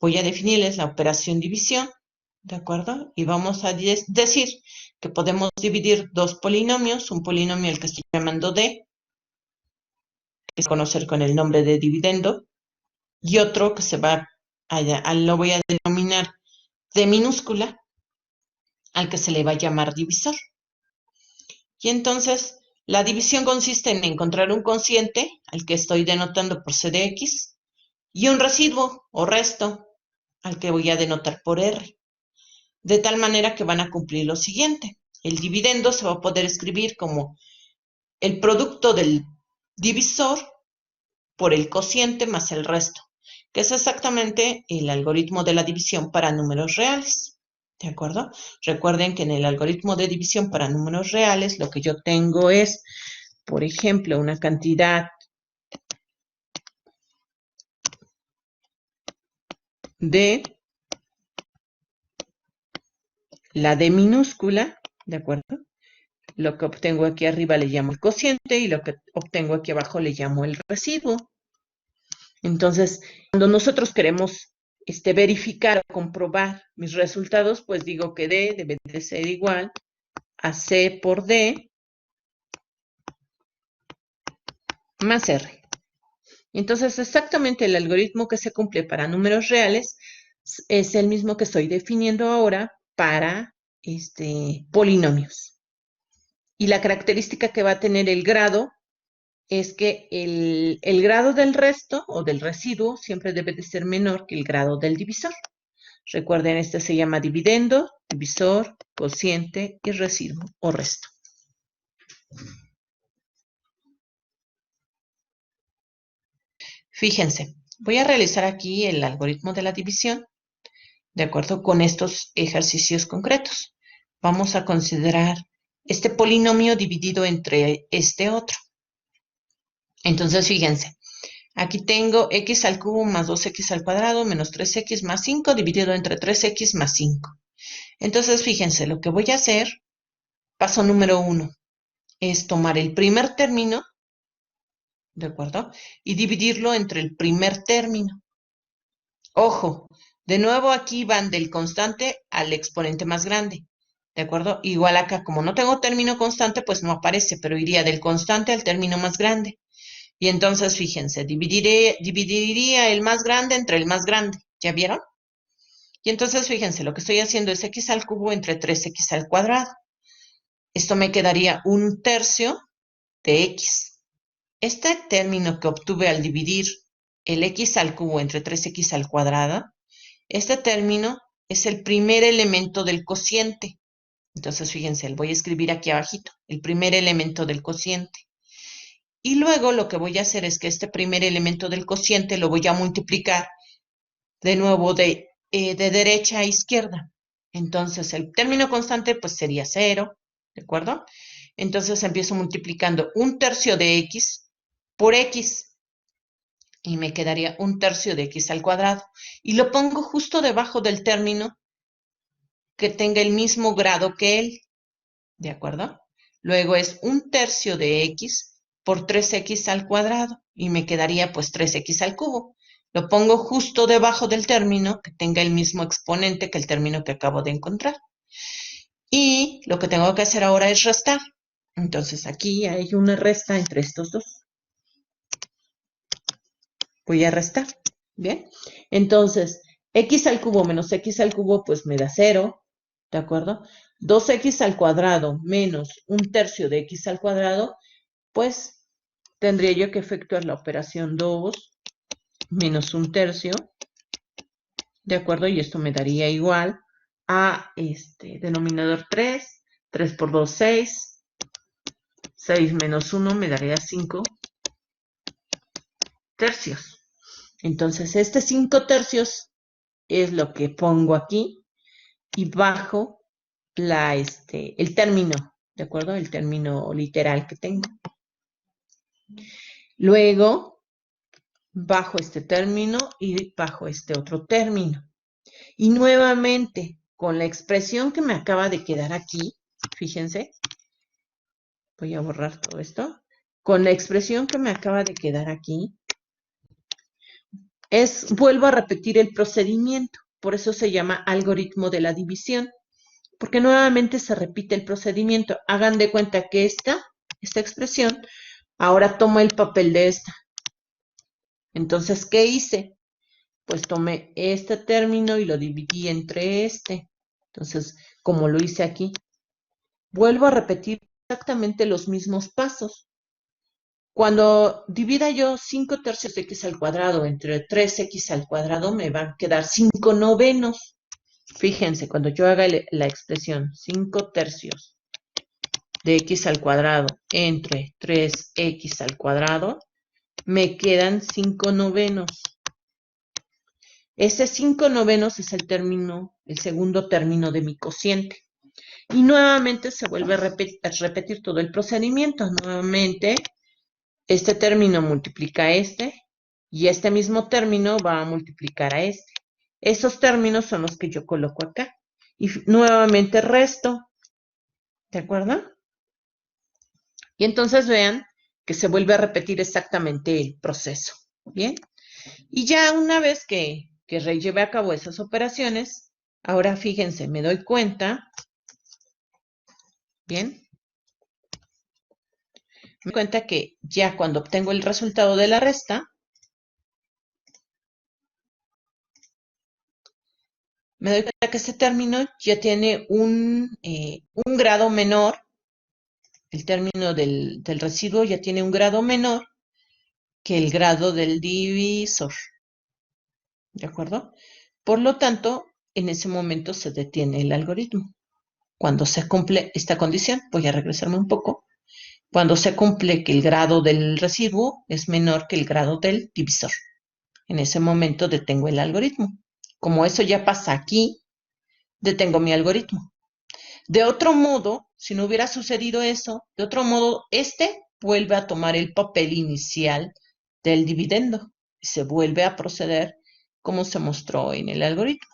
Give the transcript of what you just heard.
voy a definirles la operación división, ¿de acuerdo? Y vamos a decir que podemos dividir dos polinomios, un polinomio al que estoy llamando D, que se conoce con el nombre de dividendo, y otro que lo voy a denominar D minúscula, al que se le va a llamar divisor. Y entonces, la división consiste en encontrar un cociente, al que estoy denotando por C de X, y un residuo o resto, al que voy a denotar por R. De tal manera que van a cumplir lo siguiente. El dividendo se va a poder escribir como el producto del divisor por el cociente más el resto, que es exactamente el algoritmo de la división para números reales. ¿De acuerdo? Recuerden que en el algoritmo de división para números reales lo que yo tengo es, por ejemplo, una cantidad de la D minúscula, ¿de acuerdo? Lo que obtengo aquí arriba le llamo el cociente y lo que obtengo aquí abajo le llamo el residuo. Entonces, cuando nosotros queremos verificar o comprobar mis resultados, pues digo que D debe de ser igual a C por D más R. Entonces, exactamente el algoritmo que se cumple para números reales es el mismo que estoy definiendo ahora para polinomios. Y la característica que va a tener el grado es que el grado del resto o del residuo siempre debe de ser menor que el grado del divisor. Recuerden, este se llama dividendo, divisor, cociente y residuo o resto. Fíjense, voy a realizar aquí el algoritmo de la división de acuerdo con estos ejercicios concretos. Vamos a considerar este polinomio dividido entre este otro. Entonces, fíjense, aquí tengo x al cubo más 2x al cuadrado menos 3x más 5 dividido entre 3x más 5. Entonces, fíjense, lo que voy a hacer, paso número 1, es tomar el primer término, ¿de acuerdo? Y dividirlo entre el primer término. Ojo, de nuevo aquí van del constante al exponente más grande, ¿de acuerdo? Igual acá, como no tengo término constante, pues no aparece, pero iría del constante al término más grande. Y entonces, fíjense, dividiría el más grande entre el más grande. ¿Ya vieron? Y entonces, fíjense, lo que estoy haciendo es x al cubo entre 3x al cuadrado. Esto me quedaría 1/3 de x. Este término que obtuve al dividir el x al cubo entre 3x al cuadrado, este término es el primer elemento del cociente. Entonces, fíjense, voy a escribir aquí abajito, el primer elemento del cociente. Y luego lo que voy a hacer es que este primer elemento del cociente lo voy a multiplicar de nuevo de derecha a izquierda. Entonces, el término constante pues sería 0, ¿de acuerdo? Entonces empiezo multiplicando 1/3 de x por x y me quedaría 1/3 de x al cuadrado. Y lo pongo justo debajo del término que tenga el mismo grado que él, ¿de acuerdo? Luego es 1/3 de x por 3x al cuadrado y me quedaría pues 3x al cubo. Lo pongo justo debajo del término que tenga el mismo exponente que el término que acabo de encontrar. Y lo que tengo que hacer ahora es restar. Entonces aquí hay una resta entre estos dos. Voy a restar. Bien. Entonces, x al cubo menos x al cubo pues me da 0. ¿De acuerdo? 2x al cuadrado menos 1/3 de x al cuadrado, pues tendría yo que efectuar la operación 2 menos 1/3, ¿de acuerdo? Y esto me daría igual a denominador 3, 3 por 2, 6, 6 menos 1 me daría 5 tercios. Entonces, 5 tercios es lo que pongo aquí y bajo el término, ¿de acuerdo? El término literal que tengo. Luego, bajo este término y bajo este otro término. Y nuevamente, con la expresión que me acaba de quedar aquí, fíjense, voy a borrar todo esto. Con la expresión que me acaba de quedar aquí, vuelvo a repetir el procedimiento. Por eso se llama algoritmo de la división, porque nuevamente se repite el procedimiento. Hagan de cuenta que esta expresión ahora toma el papel de esta. Entonces, ¿qué hice? Pues tomé este término y lo dividí entre este. Entonces, como lo hice aquí, vuelvo a repetir exactamente los mismos pasos. Cuando divida yo 5 tercios de x al cuadrado entre 3x al cuadrado, me van a quedar 5 novenos. Fíjense, cuando yo haga la expresión 5 tercios de x al cuadrado entre 3x al cuadrado, me quedan 5 novenos. Ese 5 novenos es el segundo término de mi cociente. Y nuevamente se vuelve a repetir todo el procedimiento. Nuevamente, este término multiplica a este y este mismo término va a multiplicar a este. Esos términos son los que yo coloco acá. Y nuevamente resto. ¿De acuerdo? Y entonces vean que se vuelve a repetir exactamente el proceso. ¿Bien? Y ya una vez que lleve a cabo esas operaciones, ahora fíjense, me doy cuenta, ¿bien? Me doy cuenta que ya cuando obtengo el resultado de la resta, me doy cuenta que este término ya tiene un grado menor, el término del residuo ya tiene un grado menor que el grado del divisor. ¿De acuerdo? Por lo tanto, en ese momento se detiene el algoritmo. Cuando se cumple esta condición, voy a regresarme un poco, cuando se cumple que el grado del residuo es menor que el grado del divisor. En ese momento detengo el algoritmo. Como eso ya pasa aquí, detengo mi algoritmo. De otro modo, si no hubiera sucedido eso, de otro modo, este vuelve a tomar el papel inicial del dividendo y se vuelve a proceder como se mostró en el algoritmo.